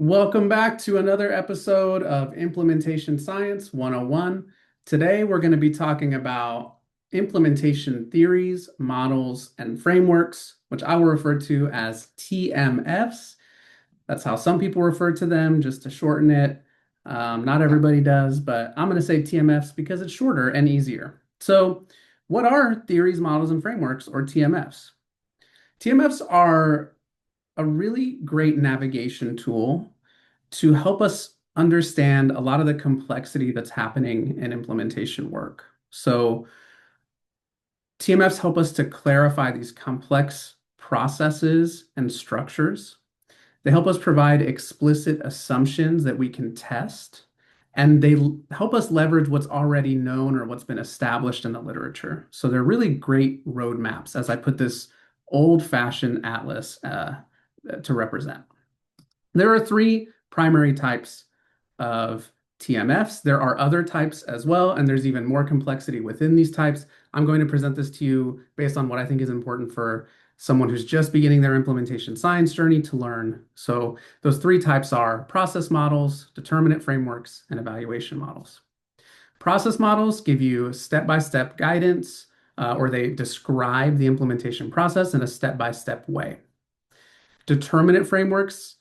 Welcome back to another episode of Implementation Science 101. Today, we're going to be talking about implementation theories, models, and frameworks, which I will refer to as TMFs. That's how some people refer to them, just to shorten it. Not everybody does, but I'm going to say TMFs because it's shorter and easier. So, what are theories, models, and frameworks, or TMFs? TMFs are a really great navigation tool to help us understand a lot of the complexity that's happening in implementation work. So TMFs help us to clarify these complex processes and structures. They help us provide explicit assumptions that we can test, and they help us leverage what's already known or what's been established in the literature. So they're really great roadmaps, as I put this old-fashioned atlas to represent. There are three primary types of TMFs. There are other types as well, and there's even more complexity within these types. I'm going to present this to you based on what I think is important for someone who's just beginning their implementation science journey to learn. So those three types are process models, determinate frameworks, and evaluation models. Process models give you step-by-step guidance, or they describe the implementation process in a step-by-step way. Determinate frameworks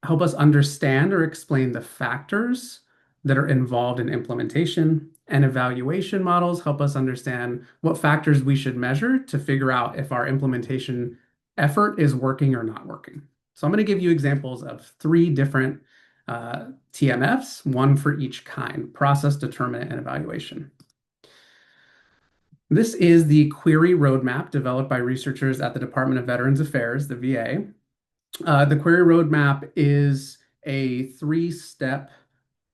help us understand or explain the factors that are involved in implementation, and evaluation models help us understand what factors we should measure to figure out if our implementation effort is working or not working. So I'm going to give you examples of three different TMFs, one for each kind: process, determinate, and evaluation. This is the query roadmap developed by researchers at the Department of Veterans Affairs, the VA. The query roadmap is a three-step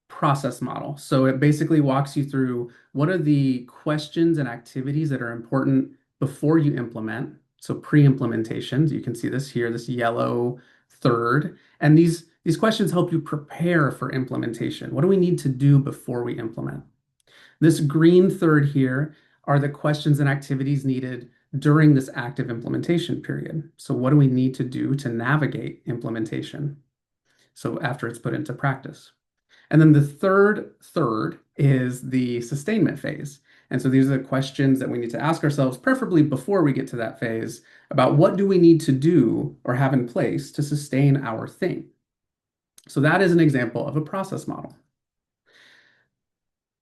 process model. So it basically walks you through what are the questions and activities that are important before you implement. So pre-implementation, you can see this here, this yellow third. And these questions help you prepare for implementation. What do we need to do before we implement? This green third here are the questions and activities needed during this active implementation period. So what do we need to do to navigate implementation? So after it's put into practice. And then the third is the sustainment phase. And so these are the questions that we need to ask ourselves, preferably before we get to that phase, about what do we need to do or have in place to sustain our thing. So that is an example of a process model.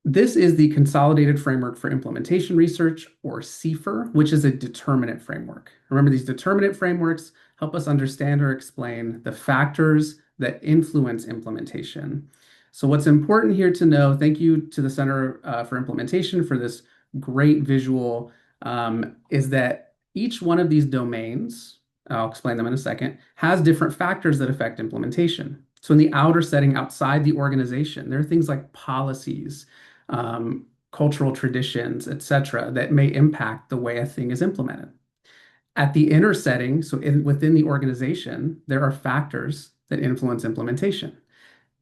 This is the Consolidated Framework for Implementation Research, or CFIR, which is a determinate framework. Remember, these determinate frameworks help us understand or explain the factors that influence implementation. So what's important here to know, thank you to the Center for Implementation for this great visual, is that each one of these domains, I'll explain them in a second, has different factors that affect implementation. So in the outer setting outside the organization, there are things like policies, cultural traditions, etc., that may impact the way a thing is implemented. At the inner setting, so within the organization, there are factors that influence implementation.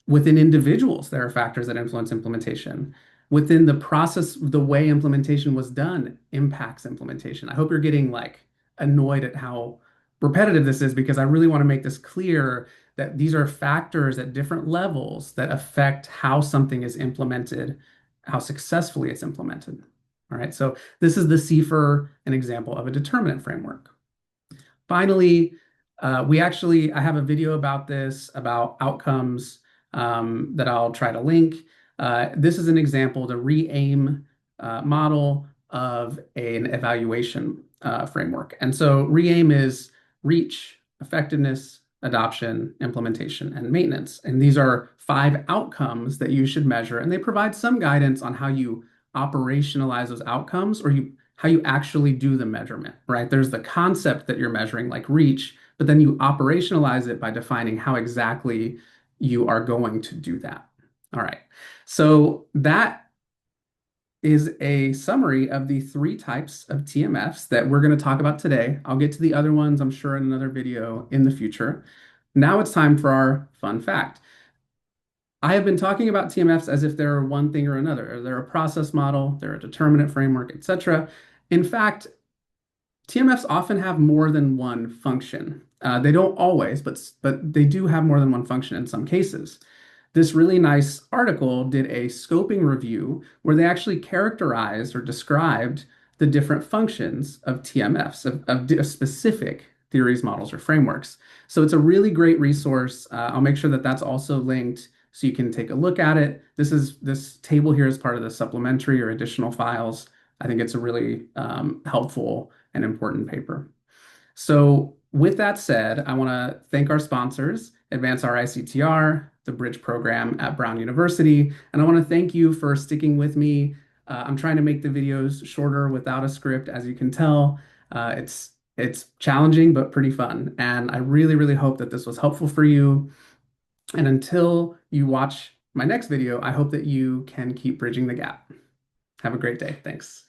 Within individuals, there are factors that influence implementation. Within the process, the way implementation was done impacts implementation. I hope you're getting like annoyed at how repetitive this is, because I really want to make this clear that these are factors at different levels that affect how something is implemented, how successfully it's implemented. All right, so this is the CFIR, an example of a determinant framework. Finally, I have a video about this, about outcomes, that I'll try to link. This is an example, the REAIM model of an evaluation framework. And so REAIM is reach, effectiveness, adoption, implementation, and maintenance. And these are 5 outcomes that you should measure, and they provide some guidance on how you operationalize those outcomes, or how you actually do the measurement, right? There's the concept that you're measuring, like reach, but then you operationalize it by defining how exactly you are going to do that. All right, so that is a summary of the 3 types of TMFs that we're going to talk about today. I'll get to the other ones, I'm sure, in another video in the future. Now it's time for our fun fact. I have been talking about TMFs as if they're one thing or another. They're a process model, they're a determinate framework, etc. In fact, TMFs often have more than one function. They don't always, but they do have more than one function in some cases. This really nice article did a scoping review where they actually characterized or described the different functions of TMFs, of specific theories, models, or frameworks. So it's a really great resource. I'll make sure that that's also linked so you can take a look at it. This table here is part of the supplementary or additional files. I think it's a really helpful and important paper. So with that said, I want to thank our sponsors, Advance Our ICTR, the Bridge program at Brown University, and I want to thank you for sticking with me. I'm trying to make the videos shorter without a script, as you can tell. It's challenging but pretty fun, and I really, really hope that this was helpful for you. And until you watch my next video, I hope that you can keep bridging the gap. Have a great day. Thanks.